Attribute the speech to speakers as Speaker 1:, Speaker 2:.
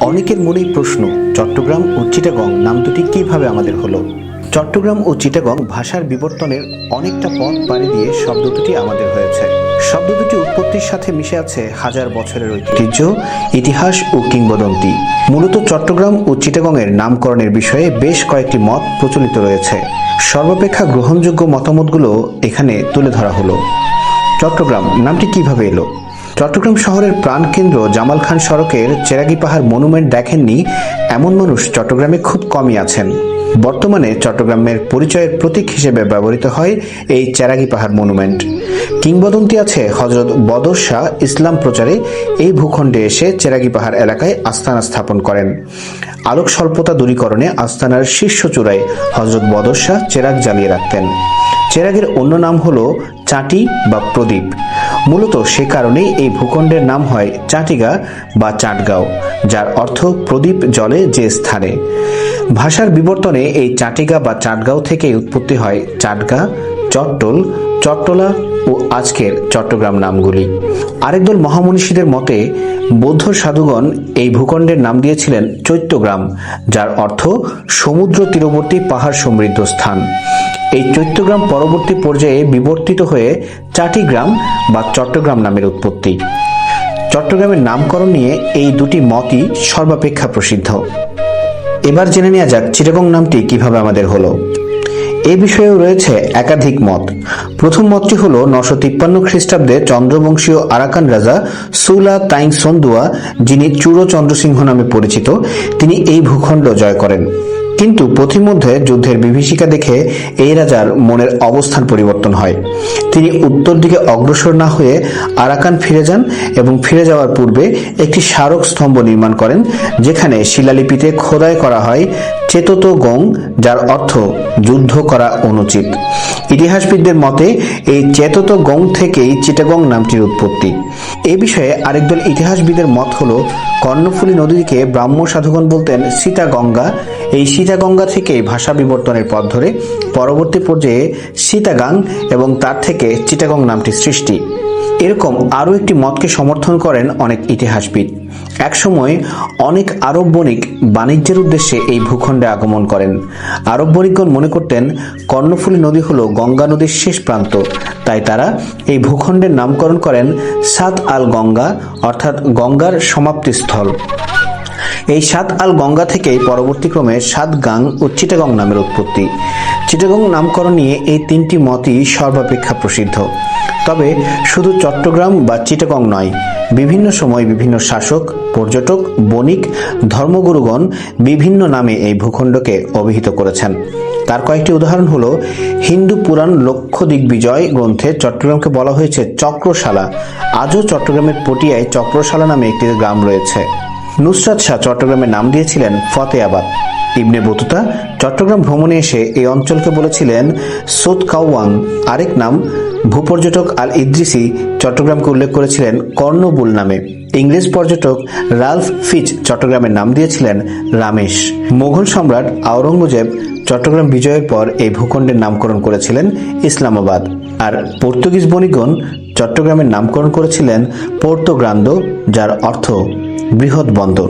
Speaker 1: অনেকের মনেই প্রশ্ন, চট্টগ্রাম ও চিটাগং নাম দুটি কিভাবে আমাদের হলো। চট্টগ্রাম ও চিটাগং ভাষার বিবর্তনের অনেকটা পথ পাড়ি দিয়ে শব্দ দুটি আমাদের হয়েছে। শব্দ দুটি উৎপত্তির সাথে মিশে আছে হাজার বছরের ঐতিহ্য, ইতিহাস ও কিংবদন্তি। মূলত চট্টগ্রাম ও চিটাগংয়ের নামকরণের বিষয়ে বেশ কয়েকটি মত প্রচলিত রয়েছে। সর্বাপেক্ষা গ্রহণযোগ্য মতামতগুলো এখানে তুলে ধরা হলো। চট্টগ্রাম নামটি কিভাবে এলো? চট্টগ্রাম শহরের প্রাণকেন্দ্র জামাল খান সড়কের চেরাগি পাহাড় মনুমেন্ট দেখেননি এমন মানুষ চট্টগ্রামে খুব কমই আছেন। বর্তমানে চট্টগ্রামের পরিচয়ের প্রতীক হিসেবে ব্যবহৃত হয় এই চেরাগি পাহাড় মনুমেন্ট। কিংবদন্তি আছে হযরত বদর শাহ ইসলাম প্রচারে এই ভূখণ্ডে এসে চেরাগি পাহাড় এলাকায় আস্তানা স্থাপন করেন। আলোক স্বল্পতা দূরীকরণে আস্তানার শীর্ষ চূড়ায় হযরত বদর শাহ চেরাগ জ্বালিয়ে রাখতেন। চেরাগের অন্য নাম হলো চাটি বা প্রদীপ। মূলত সে কারণেই এই ভূখণ্ডের নাম হয় চাটিগা বা চাটগাঁও, যার অর্থ প্রদীপ জ্বলে যে স্থানে। ভাষার বিবর্তনে এই চাটিগা বা চাটগাঁও থেকেই উৎপত্তি হয় চাটগা, চট্টল, চট্টলা ও আজকের চট্টগ্রাম নামগুলি। আরেকদল মহামনীষীদের মতে বৌদ্ধ সাধুগণ এই ভূখণ্ডের নাম দিয়েছিলেন চৈত্যগ্রাম, যার অর্থ সমুদ্র তীরবর্তী পাহাড় সমৃদ্ধ স্থান। এই চৈত্যগ্রাম পরবর্তী পর্যায়ে বিবর্তিত হয়ে চাটিগ্রাম বা চট্টগ্রাম নামের উৎপত্তি। চট্টগ্রামের নামকরণ নিয়ে এই দুটি মতই সর্বাপেক্ষা প্রসিদ্ধ। এবার জেনে নেওয়া যাক চিটাগং নামটি কিভাবে আমাদের হলো। এই বিষয়েও রয়েছে একাধিক মত। প্রথম মতটি হলো 953 খ্রিস্টাব্দে চন্দ্রবংশীয় আরাকান রাজা সুলা তাইং সন্দুয়া, যিনি চূড় চন্দ্রসিংহ নামে পরিচিত, তিনি এই ভূখণ্ড জয় করেন। কিন্তু পথিমধ্যে যুদ্ধের বিভীষিকা দেখে এই রাজার মনের অবস্থান পরিবর্তন হয়। তিনি উত্তর দিকে অগ্রসর না হয়ে আরাকান ফিরে যান এবং ফিরে যাওয়ার পূর্বে একটি স্মারক স্তম্ভ নির্মাণ করেন, যেখানে শিলালিপিতে খোদাই করা হয় চেতত গং, যার অর্থ যুদ্ধ করা অনুচিত। ইতিহাসবিদদের মতে এই চেতত গং থেকেই চিটাগং নামটির উৎপত্তি। এ বিষয়ে আরেকদল ইতিহাসবিদের মত হলো কর্ণফুলী নদীকে ব্রাহ্ম সাধুগণ বলতেন সীতাগঙ্গা। এই সীতাগঙ্গা থেকেই ভাষা বিবর্তনের পথ ধরে পরবর্তী পর্যায়ে সীতাগাং এবং তার থেকে চিটাগং নামটি সৃষ্টি। এরকম আরও একটি মতকে সমর্থন করেন অনেক ইতিহাসবিদ। একসময় অনেক আরব বণিক বাণিজ্যের উদ্দেশ্যে এই ভূখণ্ডে আগমন করেন। আরব বণিকগণ মনে করতেন কর্ণফুলী নদী হলো গঙ্গা নদীর শেষ প্রান্ত, তাই তারা এই ভূখণ্ডের নামকরণ করেন সাত আল গঙ্গা, অর্থাৎ গঙ্গার সমাপ্তিস্থল। এই সাত আল গঙ্গা থেকেই পরবর্তীক্রমে সাতগাং ও চিটাগং নামের উৎপত্তি। চিটাগং নামকরণ নিয়ে এই তিনটি মতই সর্বাপেক্ষা প্রসিদ্ধ। তবে শুধু চট্টগ্রাম বা চিটাগং নয়, বিভিন্ন সময় বিভিন্ন শাসক, পর্যটক, বণিক, ধর্মগুরুগণ বিভিন্ন নামে এই ভূখণ্ডকে অভিহিত করেছেন। তার কয়েকটি উদাহরণ হলো হিন্দু পুরাণ লক্ষ্য দিগ্বিজয় গ্রন্থে চট্টগ্রামকে বলা হয়েছে চক্রশালা। আজও চট্টগ্রামের পটিয়ায় চক্রশালা নামে একটি গ্রাম রয়েছে। নুসরাত শাহ চট্টগ্রামের নাম দিয়েছিলেন ফতেয়াবাদ। ইবনে বতুতা চট্টগ্রাম ভ্রমণে এসে এই অঞ্চলকে বলেছিলেন সোতকাওয়াং। আরেক নাম ভূপর্যটক আল ইদ্রিসি চট্টগ্রামকে উল্লেখ করেছিলেন কর্ণবুল নামে। ইংরেজ পর্যটক রালফ ফিচ চট্টগ্রামের নাম দিয়েছিলেন রামেশ। মোগল সম্রাট আওরঙ্গজেব চট্টগ্রাম বিজয়ের পর এই ভূখণ্ডের নামকরণ করেছিলেন ইসলামাবাদ। আর পর্তুগিজ বণিকগণ চট্টগ্রামের নামকরণ করেছিলেন পোর্তো গ্রান্দো, যার অর্থ বৃহৎ বন্দর।